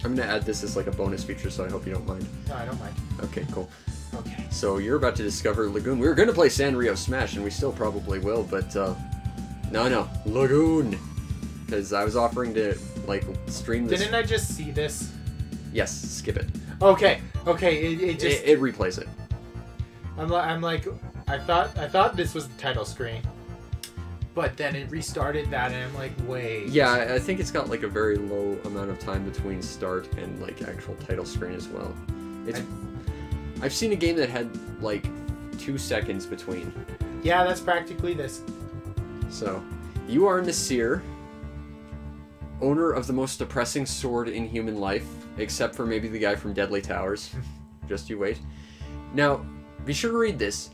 I'm gonna add this as like a bonus feature, so I hope you don't mind. No, I don't mind. Okay, cool. Okay. So you're about to discover Lagoon. We were gonna play Sanrio Smash, and we still probably will, but no, Lagoon. Because I was offering to like stream this. Didn't I just see this? Yes, skip it. Okay. It just it replays it. I'm like I thought this was the title screen, but then it restarted that, and I'm like, wait. Yeah, I think it's got like a very low amount of time between start and like actual title screen as well. I've seen a game that had like 2 seconds between. Yeah, that's practically this. So, you are Nasir, owner of the most depressing sword in human life, except for maybe the guy from Deadly Towers. Just you wait. Now, be sure to read this.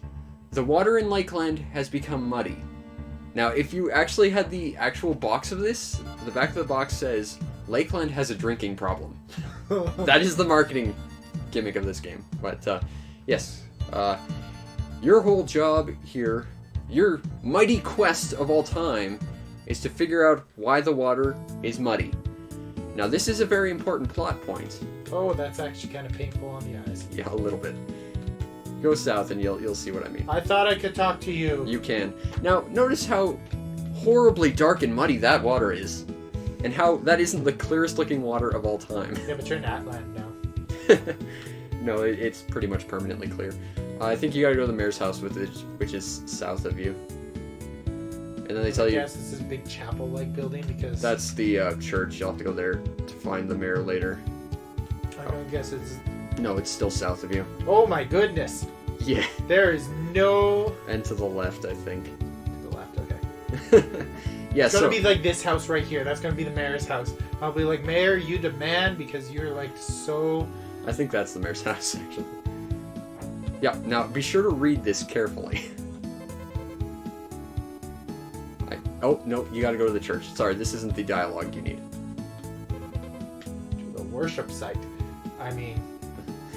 The water in Lakeland has become muddy. Now, if you actually had the actual box of this, the back of the box says, Lakeland has a drinking problem. That is the marketing gimmick of this game. But, yes. Your whole job here, your mighty quest of all time, is to figure out why the water is muddy. Now, this is a very important plot point. Oh, that's actually kind of painful on the eyes. Yeah, a little bit. Go south and you'll see what I mean. I thought I could talk to you. You can. Now, notice how horribly dark and muddy that water is. And how that isn't the clearest looking water of all time. Yeah, but you're in Atlant now. No, it's pretty much permanently clear. I think you gotta go to the mayor's house, which is south of you. And then they tell you... Yes, this is a big chapel-like building because... That's the church. You'll have to go there to find the mayor later. I don't guess it's... No, it's still south of you. Oh my goodness! Yeah. There is no... And to the left, I think. To the left, okay. Yeah, it's gonna be like this house right here. That's gonna be the mayor's house. I'll be like, Mayor, you demand because you're like so... I think that's the mayor's house, actually. Yeah, now be sure to read this carefully. Oh, no, you gotta go to the church. Sorry, this isn't the dialogue you need. To the worship site. I mean,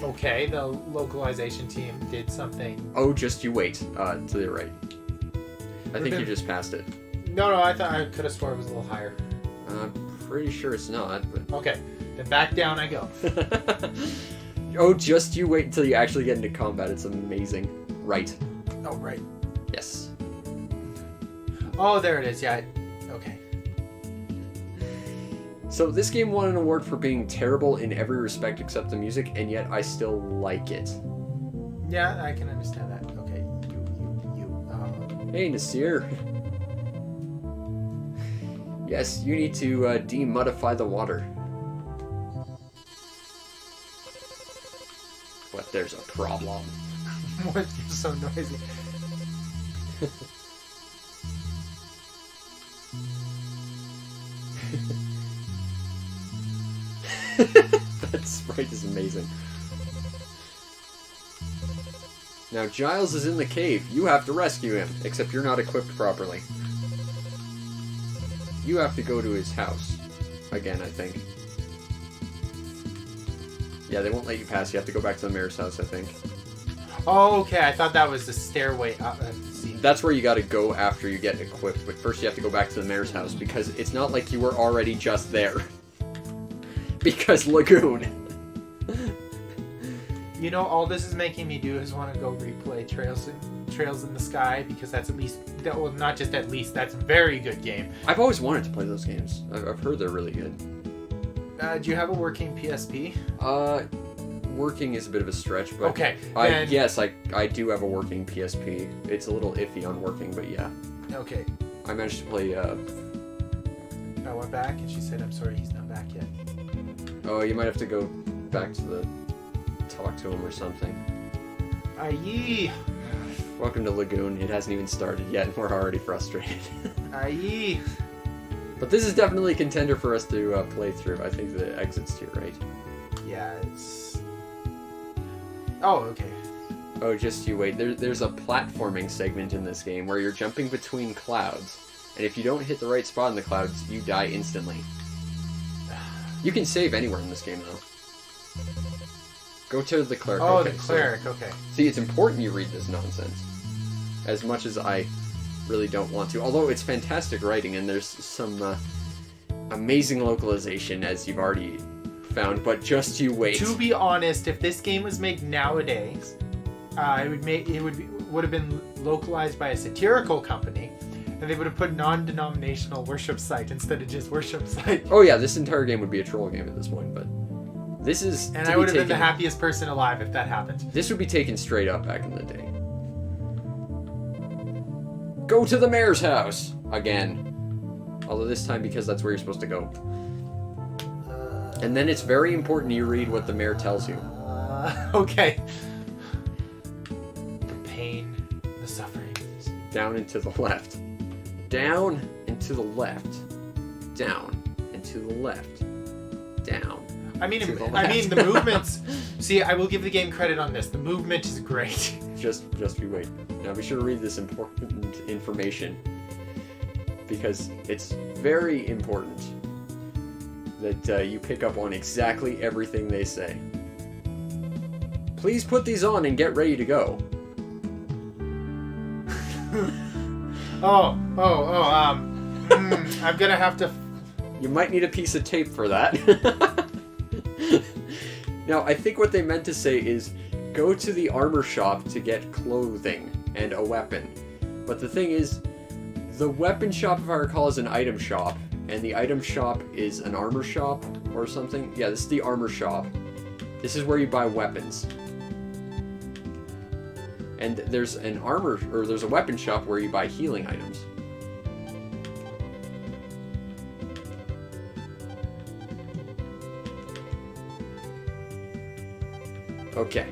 okay, the localization team did something. Oh, just you wait. To the right. I think you just passed it. No, I thought I could have sworn it was a little higher. I'm pretty sure it's not, but... Okay, then back down I go. Oh, just you wait until you actually get into combat. It's amazing. Right. Oh, right. Yes. Oh, there it is. Yeah. Okay. So this game won an award for being terrible in every respect except the music, and yet I still like it. Yeah, I can understand that. Okay. You. Hey, Nasir. Yes, you need to demudify the water. But there's a problem. What? You're so noisy. That sprite is amazing. Now Giles is in the cave. You have to rescue him, except you're not equipped properly. You have to go to his house. Again, I think. Yeah, they won't let you pass. You have to go back to the mayor's house, I think. Oh, okay. I thought that was the stairway up. See. That's where you gotta go after you get equipped, but first you have to go back to the mayor's house, because it's not like you were already just there. Because Lagoon. You know, all this is making me do is want to go replay Trails in the Sky, because that's at least, well, not just at least, that's a very good game. I've always wanted to play those games. I've heard they're really good. Do you have a working PSP? Working is a bit of a stretch, but okay. Yes, I do have a working PSP. It's a little iffy on working, but yeah. Okay. I managed to play. I went back and she said, "I'm sorry, he's not back yet." Oh, you might have to go back to the talk to him or something. Aye. Welcome to Lagoon. It hasn't even started yet, and we're already frustrated. Aye. But this is definitely a contender for us to play through. I think the exit's to your right. Yeah, it's... Oh, okay. Oh, just you wait. There's a platforming segment in this game where you're jumping between clouds, and if you don't hit the right spot in the clouds, you die instantly. You can save anywhere in this game, though. Go to the cleric. Oh, okay, the cleric, okay. See, it's important you read this nonsense. As much as I really don't want to. Although it's fantastic writing, and there's some amazing localization, as you've already found, but just you wait. To be honest, if this game was made nowadays, would have been localized by a satirical company, and they would have put non-denominational worship site instead of just worship site. Oh yeah, this entire game would be a troll game at this point, but this is. And I would have been the happiest person alive if that happened. This would be taken straight up back in the day. Go to the mayor's house again. Although this time, because that's where you're supposed to go. And then it's very important you read what the mayor tells you. Okay. The pain, the suffering. Down and to the left. Down and to the left. Down and to the left. Down. I mean, the movements. See, I will give the game credit on this. The movement is great. Just you wait. Now be sure to read this important information, because it's very important that you pick up on exactly everything they say. Please put these on and get ready to go. I'm gonna have to. You might need a piece of tape for that. Now, I think what they meant to say is go to the armor shop to get clothing and a weapon. But the thing is, the weapon shop, if I recall, is an item shop, and the item shop is an armor shop or something. Yeah, this is the armor shop. This is where you buy weapons. And there's an there's a weapon shop where you buy healing items. Okay.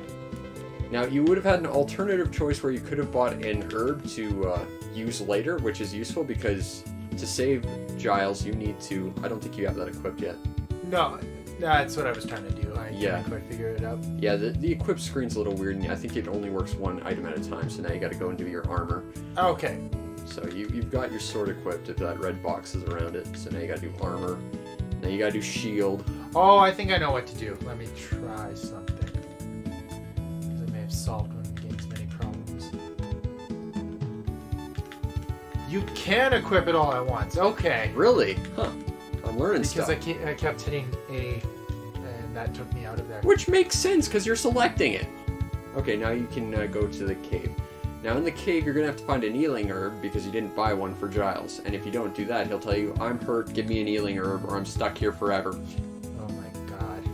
Now, you would have had an alternative choice where you could have bought an herb to use later, which is useful because to save Giles, you need to... I don't think you have that equipped yet. No, that's what I was trying to do. I Yeah. can't quite figure it out. Yeah, the equip screen's a little weird, and I think it only works one item at a time, so now you gotta go and do your armor. Okay. So you've got your sword equipped if that red box is around it, so now you gotta do armor. Now you gotta do shield. Oh, I think I know what to do. Let me try something. Because I may have solved one of the game's many problems. You can equip it all at once. Okay. Really? Huh. I'm learning Because stuff. I kept hitting A, and that took me out of there. Which makes sense, because you're selecting it. Okay, now you can go to the cave. Now in the cave, you're going to have to find an healing herb, because you didn't buy one for Giles. And if you don't do that, he'll tell you, I'm hurt, give me an healing herb, or I'm stuck here forever. Oh my god.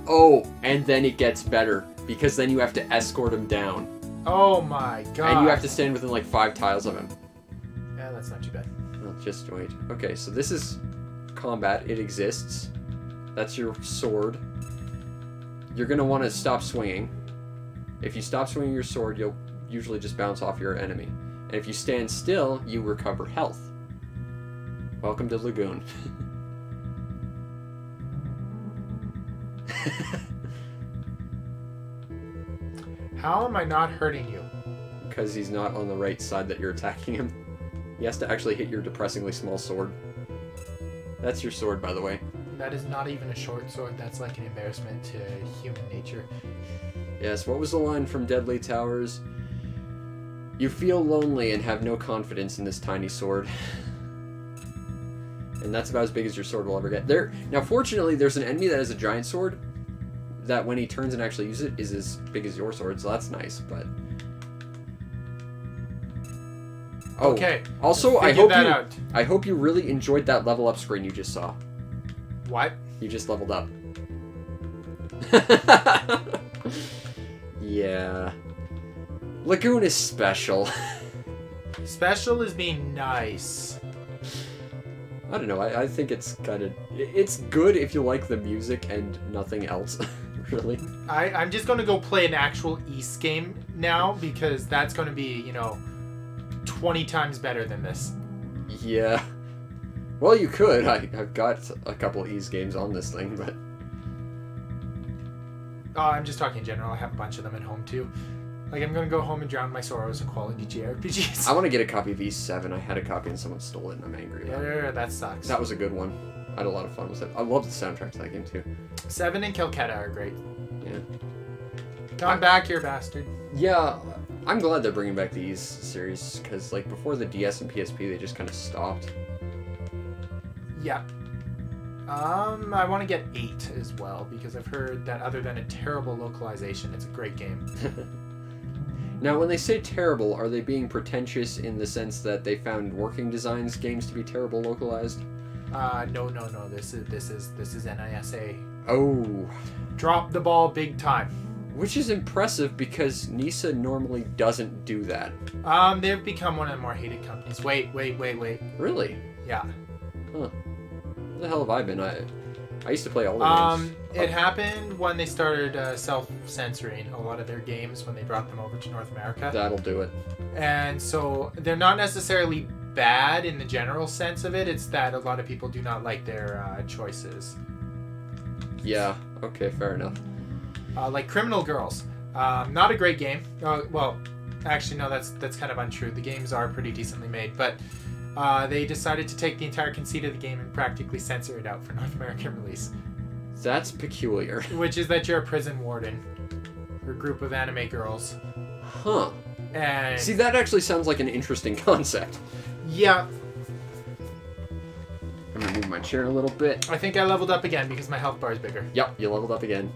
Oh, and then it gets better, because then you have to escort him down. Oh my god. And you have to stand within like 5 tiles of him. Yeah, that's not too bad. Well, just wait. Okay, so this is combat. It exists. That's your sword. You're going to want to stop swinging. If you stop swinging your sword, you'll usually just bounce off your enemy. And if you stand still, you recover health. Welcome to Lagoon. How am I not hurting you? Because he's not on the right side that you're attacking him. He has to actually hit your depressingly small sword. That's your sword, by the way. That is not even a short sword. That's like an embarrassment to human nature. Yes, what was the line from Deadly Towers? You feel lonely and have no confidence in this tiny sword. And that's about as big as your sword will ever get. Now, fortunately, there's an enemy that has a giant sword that when he turns and actually uses it is as big as your sword, so that's nice, but... Oh, okay. Also, I hope you really enjoyed that level up screen you just saw. What? You just leveled up. Yeah. Lagoon is special. Special is being nice. I don't know, I think it's kind of... It's good if you like the music and nothing else, really. I'm just going to go play an actual East game now, because that's going to be, 20 times better than this. Yeah. Well, you could. I've got a couple Ease games on this thing, but... Oh, I'm just talking in general. I have a bunch of them at home, too. Like, I'm going to go home and drown my sorrows in quality JRPGs. I want to get a copy of Ease 7. I had a copy and someone stole it and I'm angry about it. Yeah, that sucks. That was a good one. I had a lot of fun with it. I love the soundtrack to that game, too. 7 and Calcutta are great. Yeah. Come back here, bastard. Yeah, I'm glad they're bringing back the Ease series, because, like, before the DS and PSP, they just kind of stopped. Yeah. I want to get 8 as well, because I've heard that other than a terrible localization, it's a great game. Now, when they say terrible, are they being pretentious in the sense that they found working designs games to be terrible localized? No. This is NISA. Oh. Drop the ball big time. Which is impressive because NISA normally doesn't do that. They've become one of the more hated companies. Wait. Really? Yeah. Huh. Where the hell have I been? I used to play all the games. It happened when they started self-censoring a lot of their games when they brought them over to North America. That'll do it. And so they're not necessarily bad in the general sense of it. It's that a lot of people do not like their choices. Yeah. Okay, fair enough. Like Criminal Girls. Not a great game. Well, actually, no, that's kind of untrue. The games are pretty decently made, but they decided to take the entire conceit of the game and practically censor it out for North American release. That's peculiar. Which is that you're a prison warden for a group of anime girls. Huh. And see, that actually sounds like an interesting concept. Yeah. I'm gonna move my chair a little bit. I think I leveled up again because my health bar is bigger. Yep, you leveled up again.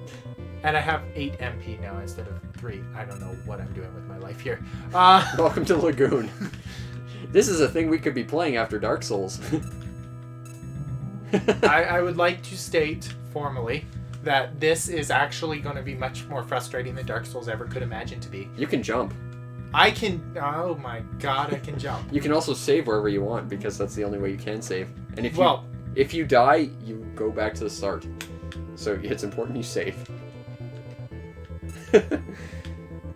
And I have 8 MP now instead of 3. I don't know what I'm doing with my life here. Welcome to Lagoon. This is a thing we could be playing after Dark Souls. I would like to state formally that this is actually going to be much more frustrating than Dark Souls ever could imagine to be. You can jump. I can... Oh my god, I can jump. You can also save wherever you want because that's the only way you can save. And if you die, you go back to the start. So it's important you save.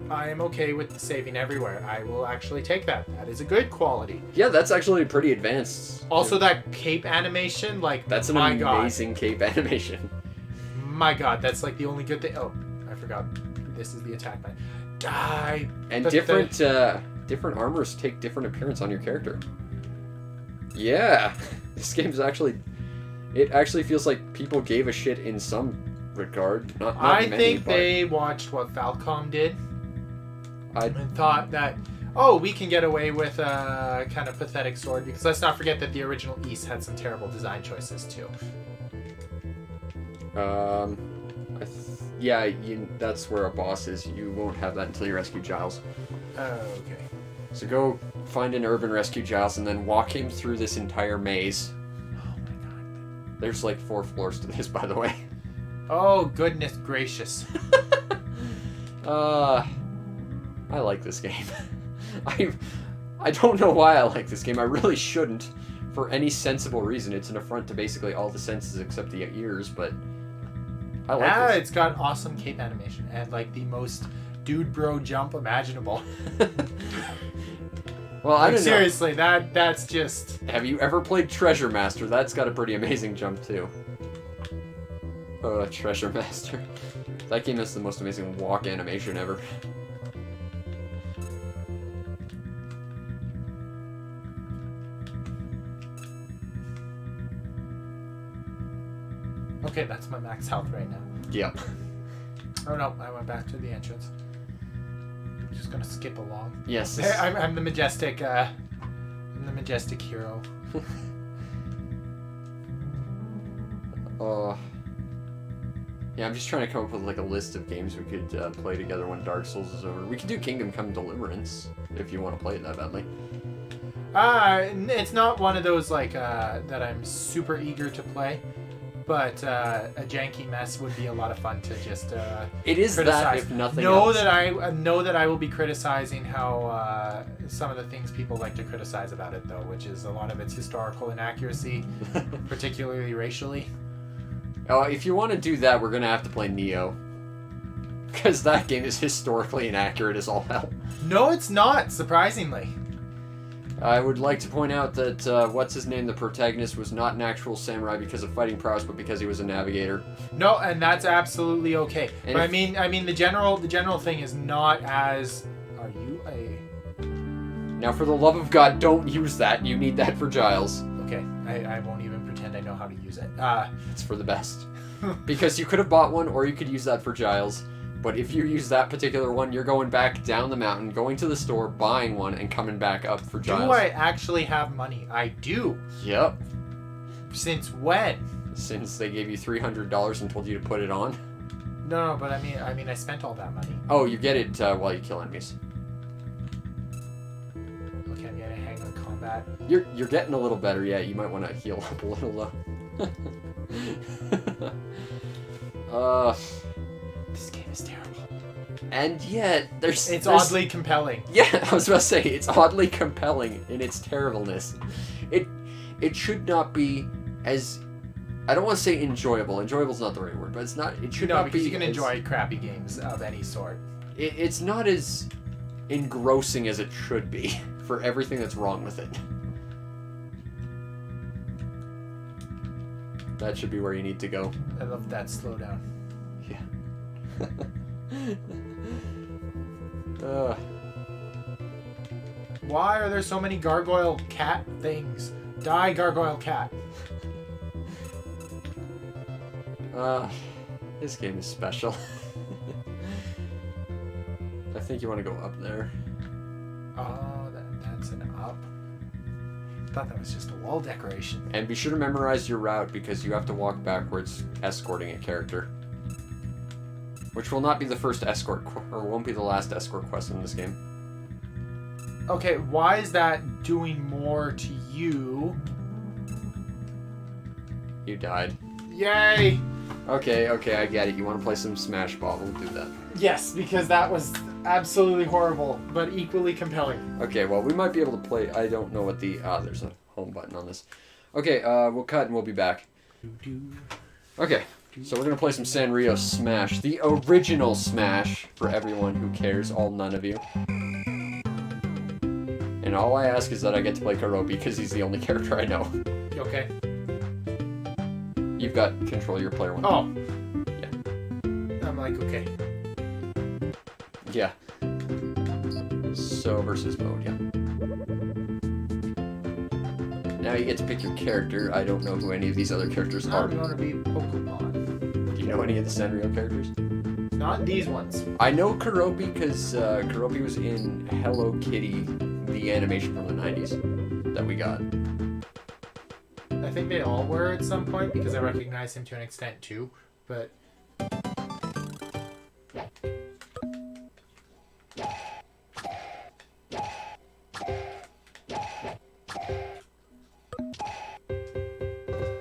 I am okay with saving everywhere. I will actually take that. That is a good quality. Yeah, that's actually pretty advanced. Also, that cape animation, like, that's an amazing cape animation. My god, that's like the only good thing. Oh, I forgot. This is the attack man. Die. And different armors take different appearance on your character. Yeah, this game's actually... It actually feels like people gave a shit in some regard. Not I many, think but they watched what Falcom did and thought that, oh, we can get away with a kind of pathetic sword, because let's not forget that the original East had some terrible design choices too. Yeah, that's where a boss is. You won't have that until you rescue Giles. Okay. So go find an urban rescue Giles and then walk him through this entire maze. Oh my god. There's like 4 floors to this, by the way. Oh, goodness gracious. I like this game. I don't know why I like this game. I really shouldn't, for any sensible reason. It's an affront to basically all the senses except the ears, but I like this. It's got awesome cape animation and like the most dude bro jump imaginable. Well, I don't know. Seriously, that's just... Have you ever played Treasure Master? That's got a pretty amazing jump too. Oh, Treasure Master. That game has the most amazing walk animation ever. Okay, that's my max health right now. Yep. Oh no, I went back to the entrance. I'm just gonna skip along. Yes. I'm the majestic, I'm the majestic hero. Yeah, I'm just trying to come up with like a list of games we could play together when Dark Souls is over. We could do Kingdom Come Deliverance if you want to play it that badly. It's not one of those like that I'm super eager to play, but a janky mess would be a lot of fun to just it is criticize. that if nothing else. That I know that I will be criticizing how some of the things people like to criticize about it, though, which is a lot of its historical inaccuracy, particularly racially. Oh, if you want to do that, we're gonna have to play Neo, because that game is historically inaccurate as all hell. No, it's not. Surprisingly. I would like to point out that what's his name, the protagonist, was not an actual samurai because of fighting prowess, but because he was a navigator. No, and that's absolutely okay. And but I mean, the general thing is not as. Are you a? Now, for the love of God, don't use that. You need that for Giles. Okay, I won't even pretend I know how to use it. It's for the best. Because you could have bought one, or you could use that for Giles. But if you use that particular one, you're going back down the mountain, going to the store, buying one, and coming back up for Giles. Do I actually have money? I do. Yep. Since when? since they gave you $300 and told you to put it on. No, but I mean, I spent all that money. Oh, you get it while you kill enemies. Okay, I'm getting a hang of combat. You're getting a little better. Yeah, you might want to heal up a little though. This game is terrible. And yet It's oddly compelling. Yeah, I was about to say it's oddly compelling in its terribleness. It should not be as, I don't want to say enjoyable. Enjoyable is not the right word, but it's not. It should not be. Because you can enjoy crappy games of any sort. It's not as engrossing as it should be for everything that's wrong with it. That should be where you need to go. I love that slowdown. Yeah. Why are there so many gargoyle cat things? Die, gargoyle cat. This game is special. I think you want to go up there. Oh, that's an up. I thought that was just a wall decoration. And be sure to memorize your route because you have to walk backwards escorting a character. Which will not be the first escort, or won't be the last escort quest in this game. Okay, why is that doing more to you? You died. Yay! Okay, I get it. You want to play some Smash Ball, we'll do that. Yes, because that was absolutely horrible, but equally compelling. Okay, well, we might be able to play... I don't know what the... there's a home button on this. Okay, we'll cut and we'll be back. Okay, so we're going to play some Sanrio Smash. The original Smash, for everyone who cares, all none of you. And all I ask is that I get to play Karopi, because he's the only character I know. Okay. You've got control of your player one. Oh. Yeah. I'm like, okay. Yeah. So, versus mode, yeah. Now you get to pick your character. I don't know who any of these other characters are. I'm gonna be Pokemon. Do you know any of the Sanrio characters? Not these ones. I know Karopi because Karopi was in Hello Kitty, the animation from the 90s that we got. I think they all were at some point because I recognize him to an extent too, but...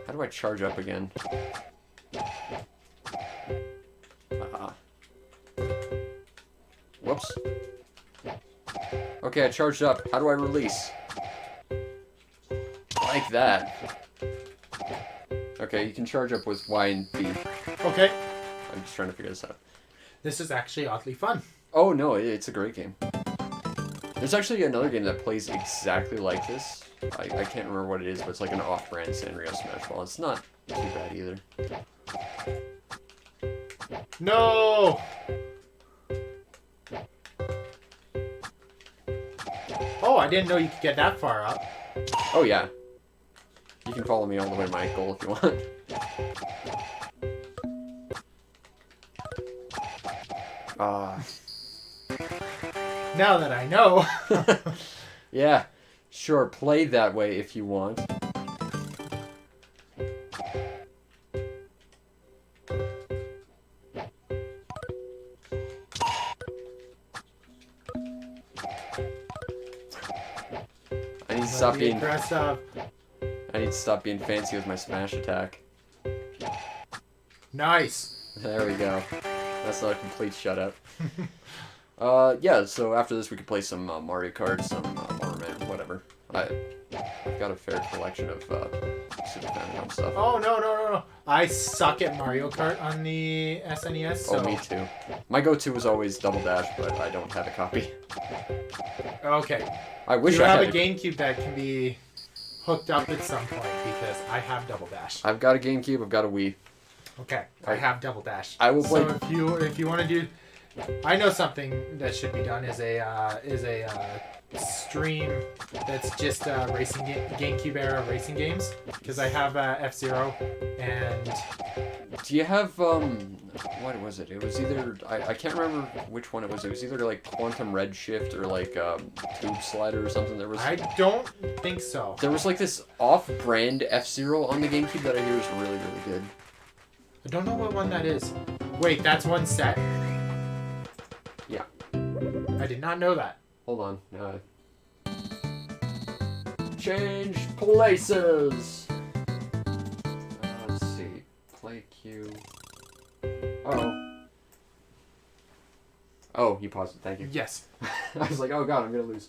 How do I charge up again? Whoops. Okay, I charged up. How do I release? Like that. Okay, you can charge up with Y and B. Okay. I'm just trying to figure this out. This is actually oddly fun. Oh no, it's a great game. There's actually another game that plays exactly like this. I can't remember what it is, but it's like an off-brand Sanrio Smash Ball. It's not too bad either. No! Oh, I didn't know you could get that far up. Oh yeah. You can follow me all the way to my goal if you want. Now that I know. Yeah, sure, play that way if you want. I need to stop being aggressive. I need to stop being fancy with my smash attack. Nice. There we go. That's not a complete shut up. Yeah, so after this we could play some Mario Kart, some Bomberman, whatever. I've got a fair collection of Super Famicom stuff. Oh, no. I suck at Mario Kart on the SNES, so... Oh, me too. My go-to was always Double Dash, but I don't have a copy. Okay. I wish you I have had a GameCube that can be hooked up at some point, because I have Double Dash. I've got a GameCube, I've got a Wii. Okay, I have Double Dash. I will play... So if you want to do... I know something that should be done is a stream that's just racing GameCube era racing games because I have F-Zero and Do you have what was it? It was either I can't remember which one it was. It was either like Quantum Redshift or like Tube Slider or something. I don't think so. There was like this off-brand F-Zero on the GameCube that I hear is really, really good. I don't know what one that is. Wait, that's one set? Yeah. I did not know that. Hold on. Change places. Let's see. Play queue. Oh, you paused it. Thank you. Yes. I was like, oh god, I'm gonna lose.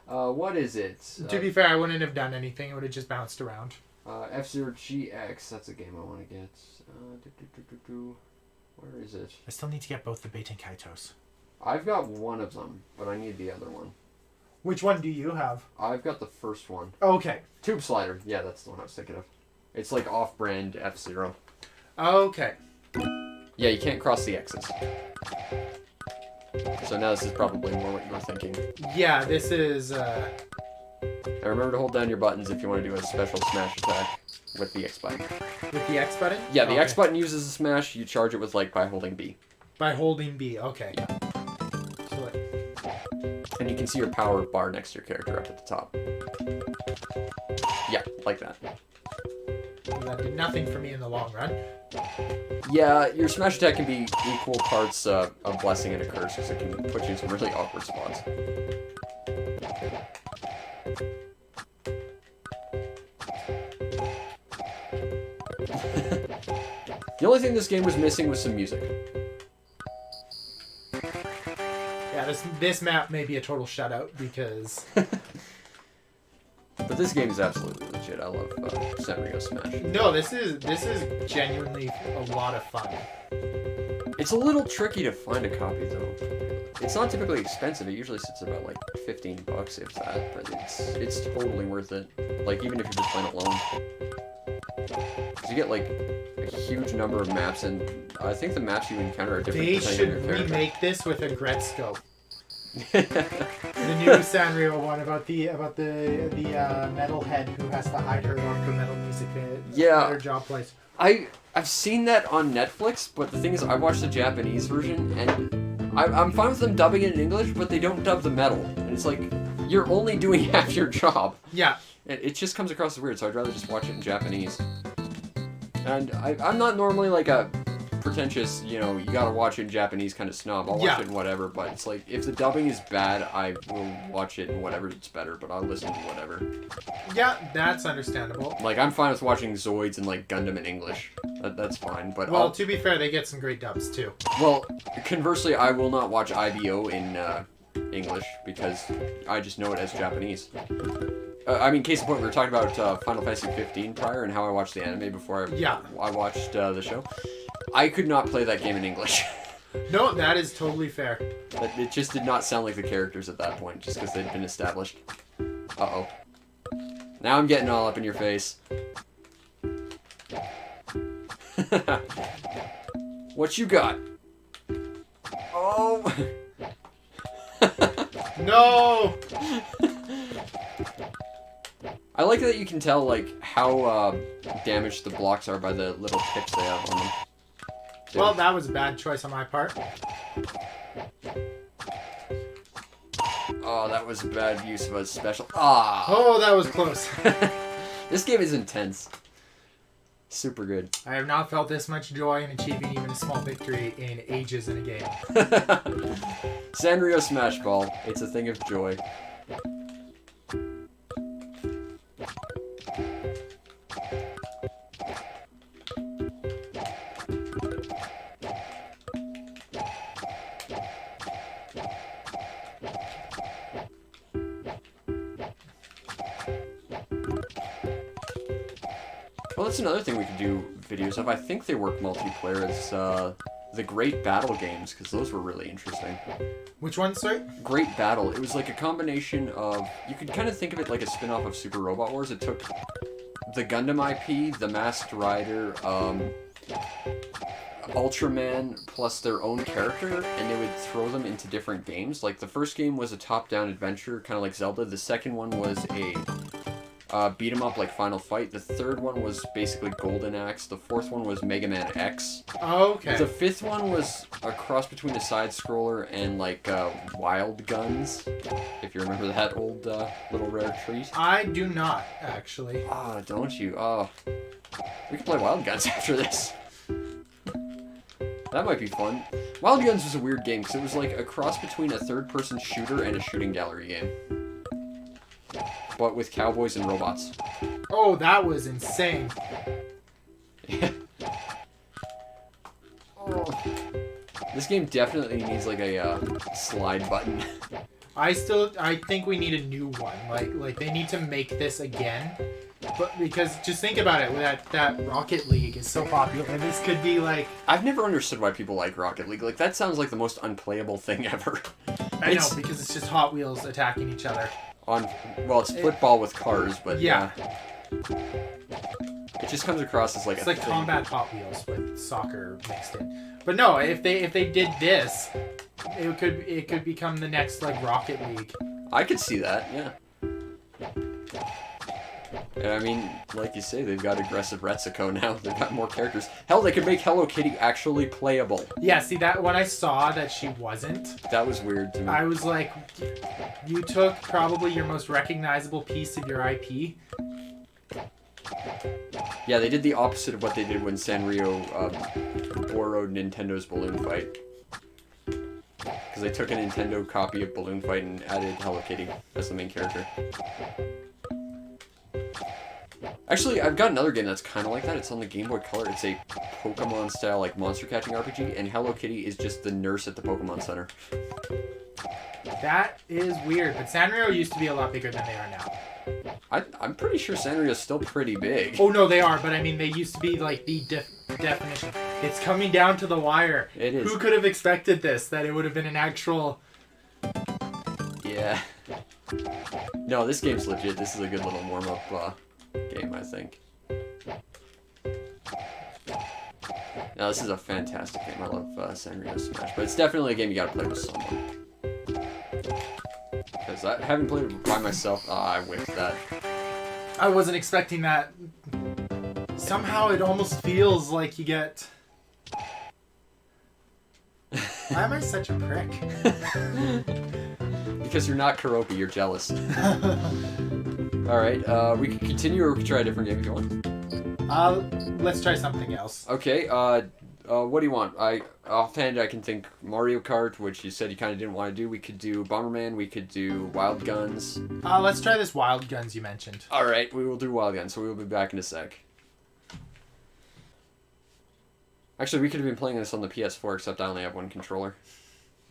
What is it? To be fair, I wouldn't have done anything. It would have just bounced around. F-Zero GX. That's a game I want to get. Where is it? I still need to get both the Bait and Kaitos. I've got one of them, but I need the other one. Which one do you have? I've got the first one. Okay. Tube Slider. Yeah, that's the one I was thinking of. It's like off-brand F-Zero. Okay. Yeah, you can't cross the X's. So now this is probably more what you were thinking. Yeah, this is... And remember to hold down your buttons if you want to do a special smash attack with the X button. With the X button? Yeah, the X button uses a smash. You charge it with like by holding B. By holding B, okay. Yeah. So, And you can see your power bar next to your character up at the top. Yeah, like that. that did nothing for me in the long run. Yeah, your smash attack can be equal parts a blessing and a curse, because it can put you in some really awkward spots. The only thing this game was missing was some music. Yeah, this map may be a total shutout because... But this game is absolutely legit. I love Sanrio Smash. No, this is genuinely a lot of fun. It's a little tricky to find a copy though. It's not typically expensive. It usually sits about like $15 if that, but it's totally worth it. Like even if you're just playing it alone. Because you get like a huge number of maps, and I think the maps you encounter are different. They depending on your should character. remake this with a Gretzko. The new Sanrio one about the metalhead who has to hide her love for metal music. Yeah. Better job place. I've seen that on Netflix, but the thing is, I watched the Japanese version, and I'm fine with them dubbing it in English, but they don't dub the metal, and it's like you're only doing half your job. Yeah. It just comes across as weird, so I'd rather just watch it in Japanese. And I'm not normally like a pretentious, you gotta watch it in Japanese kind of snob. I'll watch it in whatever, but it's like, if the dubbing is bad, I will watch it in whatever it's better, but I'll listen to whatever. Yeah, that's understandable. Like, I'm fine with watching Zoids and, like, Gundam in English. That's fine, but well, to be fair, they get some great dubs, too. Well, conversely, I will not watch IBO in English, because I just know it as Japanese. I mean, case in point, we were talking about Final Fantasy 15 prior, and how I watched the anime before I watched the show. I could not play that game in English. No, that is totally fair. It just did not sound like the characters at that point, just because they'd been established. Uh-oh. Now I'm getting all up in your face. What you got? Oh! No! I like that you can tell, like, how damaged the blocks are by the little pips they have on them. Too. Well, that was a bad choice on my part. Oh, that was a bad use of a special. Ah! Oh, that was close. This game is intense. Super good. I have not felt this much joy in achieving even a small victory in ages in a game. Sanrio Smash Ball. It's a thing of joy. Well, that's another thing we could do videos of. I think they work multiplayer as the Great Battle games, because those were really interesting. Which one, sorry? Great Battle. It was like a combination of... You could kind of think of it like a spin-off of Super Robot Wars. It took the Gundam IP, the Masked Rider, Ultraman plus their own character, and they would throw them into different games. Like, the first game was a top-down adventure, kind of like Zelda. The second one was a beat 'em up like Final Fight. The third one was basically Golden Axe. The fourth one was Mega Man X. Oh, okay. The fifth one was a cross between a side-scroller and like Wild Guns, if you remember that old little rare treat. I do not, actually. Ah, don't you? Oh, we can play Wild Guns after this. That might be fun. Wild Guns was a weird game because it was like a cross between a third-person shooter and a shooting gallery game. But with cowboys and robots. Oh, that was insane. Oh. This game definitely needs like a slide button. I think we need a new one. Like they need to make this again. But because just think about it, that Rocket League is so popular, and this could be like. I've never understood why people like Rocket League. Like, that sounds like the most unplayable thing ever. I know, because it's just Hot Wheels attacking each other. Well, it's football with cars, but yeah. It just comes across as like it's like combat Hot Wheels with soccer mixed in. But no, if they did this, it could become the next like Rocket League. I could see that, yeah. And I mean, like you say, they've got aggressive Retsuko now. They've got more characters. Hell, they could make Hello Kitty actually playable. Yeah, see that when I saw that she wasn't. That was weird to me. I was like, you took probably your most recognizable piece of your IP. Yeah, they did the opposite of what they did when Sanrio borrowed Nintendo's Balloon Fight. Because they took a Nintendo copy of Balloon Fight and added Hello Kitty as the main character. Actually, I've got another game that's kind of like that. It's on the Game Boy Color. It's a Pokemon-style, like, monster-catching RPG, and Hello Kitty is just the nurse at the Pokemon Center. That is weird, but Sanrio used to be a lot bigger than they are now. I'm pretty sure Sanrio's still pretty big. Oh, no, they are, but I mean, they used to be, like, the definition. It's coming down to the wire. It is. Who could have expected this, that it would have been an actual... Yeah. No, this game's legit. This is a good little warm-up, game, I think. Now, this is a fantastic game. I love Sanrio Smash, but it's definitely a game you gotta play with someone. Because I haven't played it by myself. Ah, I whiffed that. I wasn't expecting that. Somehow it almost feels like you get... Why am I such a prick? Because you're not Karopi, you're jealous. Alright, we can continue or we can try a different game if you want. Let's try something else. Okay, what do you want? Offhand, I can think Mario Kart, which you said you kind of didn't want to do. We could do Bomberman, we could do Wild Guns. Let's try this Wild Guns you mentioned. Alright, we will do Wild Guns, so we will be back in a sec. Actually, we could have been playing this on the PS4, except I only have one controller.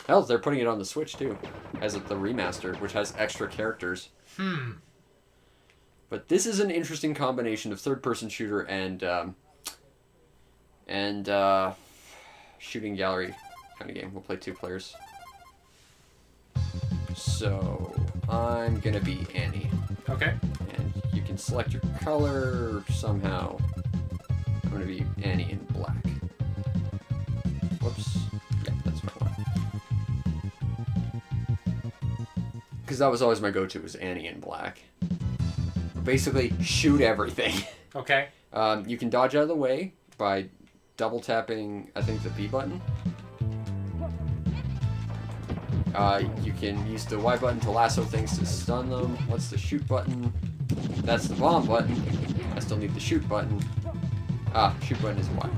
Hell, they're putting it on the Switch, too, as the remaster, which has extra characters. But this is an interesting combination of third-person shooter and shooting gallery kind of game. We'll play 2 players. So, I'm gonna be Annie. Okay. And you can select your color somehow. I'm gonna be Annie in black. Whoops. Yeah, that's fine. Because that was always my go-to, was Annie in black. Basically, shoot everything. Okay. You can dodge out of the way by double tapping, I think, the B button. You can use the Y button to lasso things to stun them. What's the shoot button? That's the bomb button. I still need the shoot button. Shoot button is Y.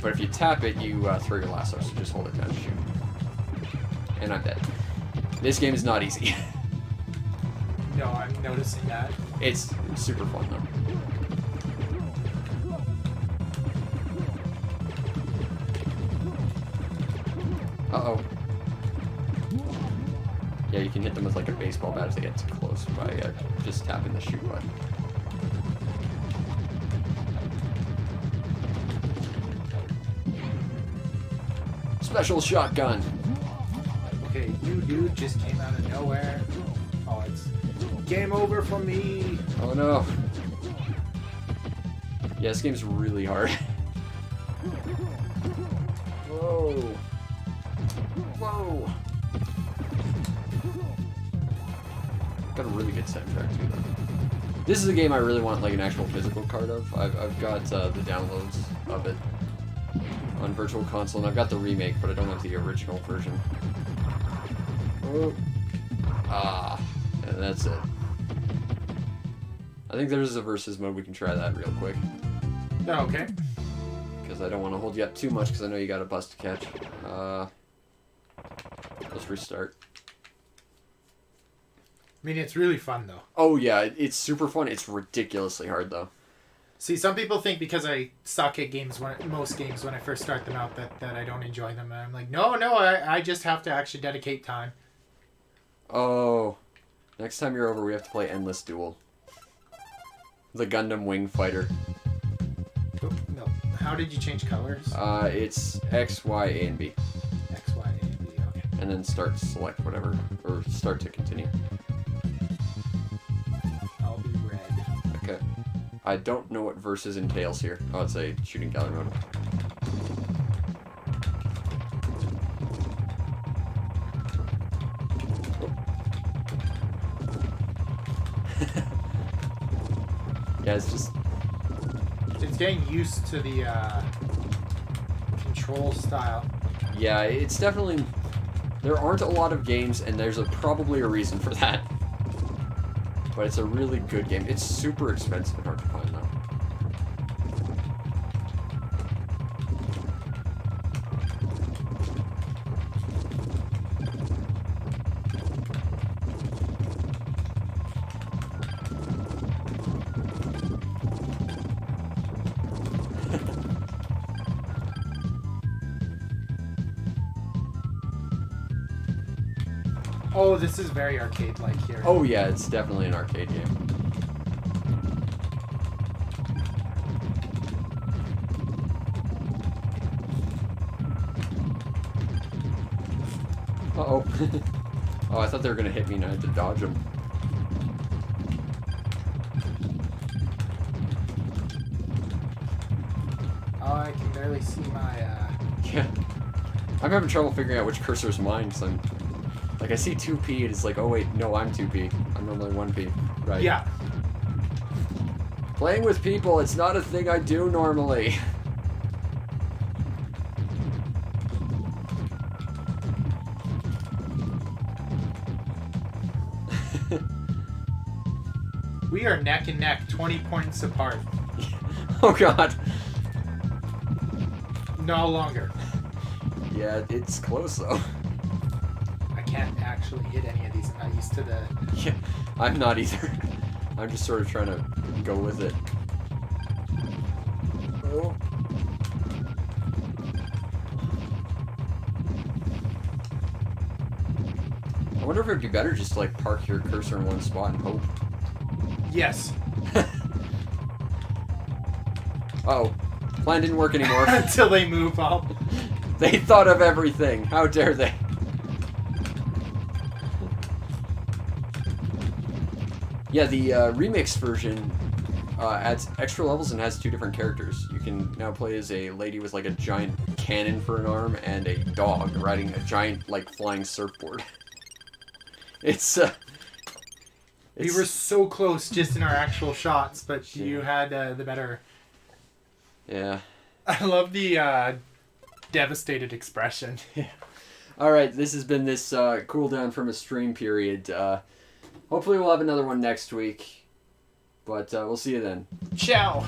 But if you tap it, you throw your lasso, so just hold it down to shoot. And I'm dead. This game is not easy. No, I'm noticing that. It's super fun, though. Uh-oh. Yeah, you can hit them with like a baseball bat if they get too close by just tapping the shoot button. Special shotgun. Okay, you dude just came out of nowhere. Oh, it's game over for me. Oh no. Yeah, this game's really hard. soundtrack too. This is a game I really want like an actual physical card of. I've got the downloads of it on Virtual Console, and I've got the remake, but I don't have the original version. Oh. And that's it. I think there's a versus mode. We can try that real quick. Oh, okay. Because I don't want to hold you up too much, because I know you got a bus to catch. Let's restart. I mean, it's really fun, though. Oh, yeah, it's super fun. It's ridiculously hard, though. See, some people think because I suck at games, most games, when I first start them out, that I don't enjoy them. And I'm like, no, I just have to actually dedicate time. Oh. Next time you're over, we have to play Endless Duel. The Gundam Wing Fighter. Oh, no. How did you change colors? It's X, Y, A, and B. X, Y, A, and B, okay. And then start to select whatever, or start to continue. I'll be red. Okay. I don't know what versus entails here. Oh, it's a shooting gallery mode. Yeah, it's just... It's getting used to the control style. Yeah, it's definitely... There aren't a lot of games, and there's probably a reason for that. But it's a really good game. It's super expensive and hard to find, though. Oh, this is very arcade-like here. Oh yeah, it's definitely an arcade game. Uh-oh. Oh, I thought they were gonna hit me and I had to dodge them. Oh, I can barely see my, Yeah. I'm having trouble figuring out which cursor is mine, because I'm... Like, I see 2P, and it's like, oh wait, no, I'm 2P. I'm normally 1P. Right. Yeah. Playing with people, it's not a thing I do normally. We are neck and neck, 20 points apart. Oh god. No longer. Yeah, it's close though. I can't actually hit any of these. I'm not used to the... Yeah, I'm not either. I'm just sort of trying to go with it. Oh. I wonder if it'd be better just to like park your cursor in one spot and hope. Yes. Uh-oh. Plan didn't work anymore. Until they move up. They thought of everything. How dare they? Yeah, the remix version adds extra levels and has 2 different characters. You can now play as a lady with like a giant cannon for an arm and a dog riding a giant like flying surfboard. We were so close just in our actual shots, but you had the better... Yeah. I love the devastated expression. Yeah. Alright, this has been this cool down from a stream period. Hopefully we'll have another one next week. But we'll see you then. Ciao!